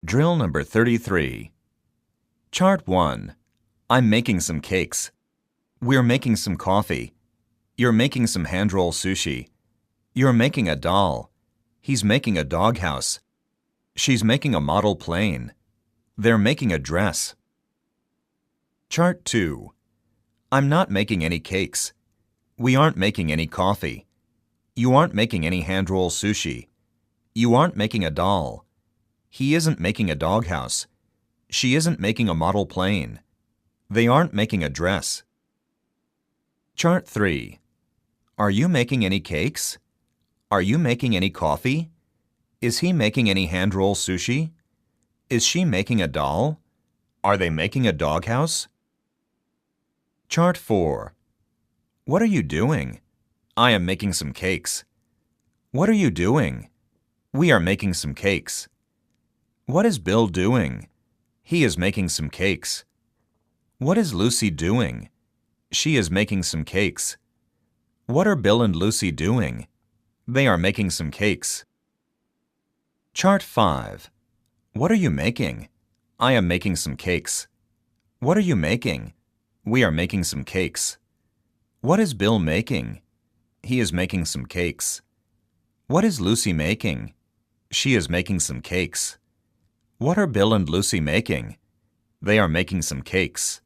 Drill number 33. Chart 1. I'm making some cakes. We're making some coffee. You're making some hand-roll sushi. You're making a doll. He's making a doghouse. She's making a model plane. They're making a dress. Chart 2. I'm not making any cakes. We aren't making any coffee. You aren't making any hand-roll sushi. You aren't making a doll. He isn't making a doghouse. She isn't making a model plane. They aren't making a dress. Chart 3. Are you making any cakes? Are you making any coffee? Is he making any hand-roll sushi? Is she making a doll? Are they making a doghouse? Chart 4. What are you doing? I am making some cakes. What are you doing? We are making some cakes. What is Bill doing? He is making some cakes. What is Lucy doing? She is making some cakes. What are Bill and Lucy doing? They are making some cakes. Chart 5. What are you making? I am making some cakes. What are you making? We are making some cakes. What is Bill making? He is making some cakes. What is Lucy making? She is making some cakes. What are Bill and Lucy making? They are making some cakes.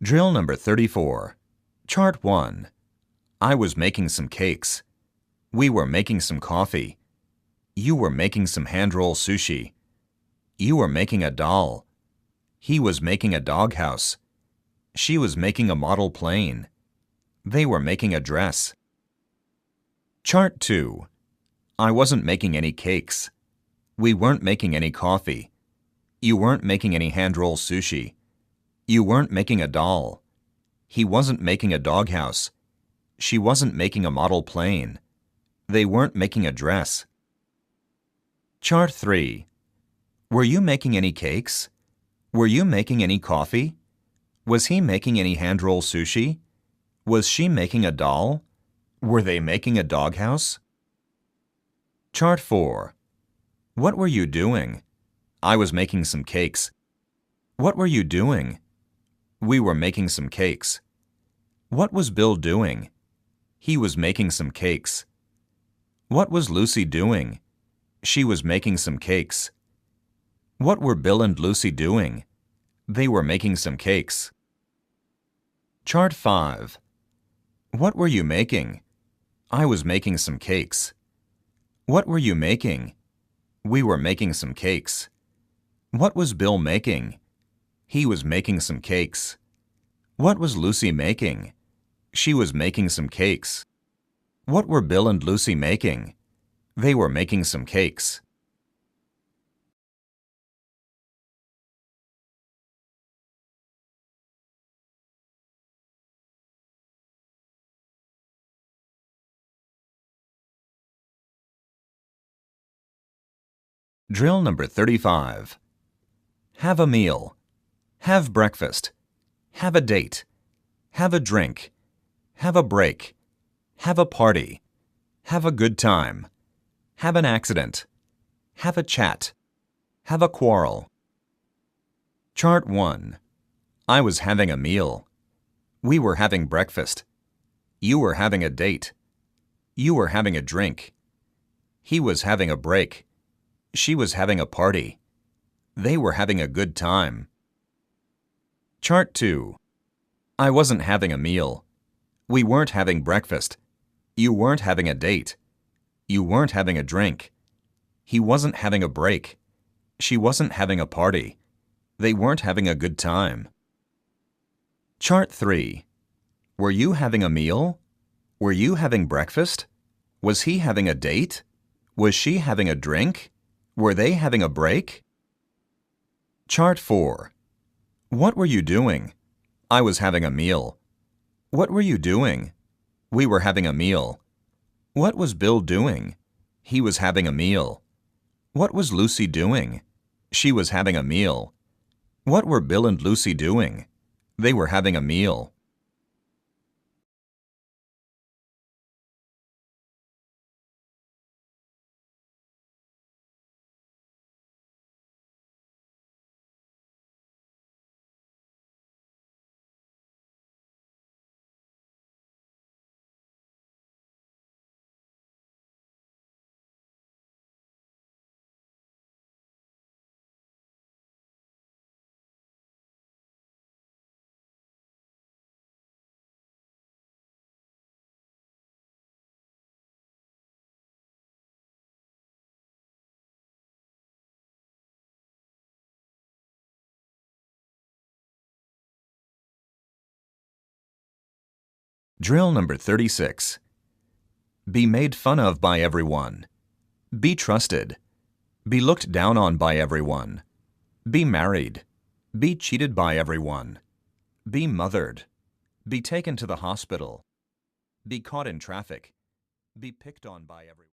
Drill number 34. Chart 1. I was making some cakes. We were making some coffee. You were making some hand-roll sushi. You were making a doll. He was making a doghouse. She was making a model plane. They were making a dress. Chart 2. I wasn't making any cakes. We weren't making any coffee. You weren't making any hand-roll sushi. You weren't making a doll. He wasn't making a doghouse. She wasn't making a model plane. They weren't making a dress. Chart 3. Were you making any cakes? Were you making any coffee? Was he making any hand-roll sushi? Was she making a doll? Were they making a doghouse? Chart 4. What were you doing? I was making some cakes. What were you doing? We were making some cakes. What was Bill doing? He was making some cakes. What was Lucy doing? She was making some cakes. What were Bill and Lucy doing? They were making some cakes. Chart 5. What were you making? I was making some cakes. What were you making? We were making some cakes. What was Bill making? He was making some cakes. What was Lucy making? She was making some cakes. What were Bill and Lucy making? They were making some cakes. Drill number 35. Have a meal. Have breakfast. Have a date. Have a drink. Have a break. Have a party. Have a good time. Have an accident. Have a chat. Have a quarrel. Chart 1. I was having a meal. We were having breakfast. You were having a date. You were having a drink. He was having a break. She was having a party. They were having a good time. Chart 2. I wasn't having a meal. We weren't having breakfast. You weren't having a date. You weren't having a drink. He wasn't having a break. She wasn't having a party. They weren't having a good time. Chart 3. Were you having a meal? Were you having breakfast? Was he having a date? Was she having a drink? Were they having a break? Chart 4. What were you doing? I was having a meal. What were you doing? We were having a meal. What was Bill doing? He was having a meal. What was Lucy doing? She was having a meal. What were Bill and Lucy doing? They were having a meal. Drill number 36. Be made fun of by everyone. Be trusted. Be looked down on by everyone. Be married. Be cheated by everyone. Be mothered. Be taken to the hospital. Be caught in traffic. Be picked on by everyone.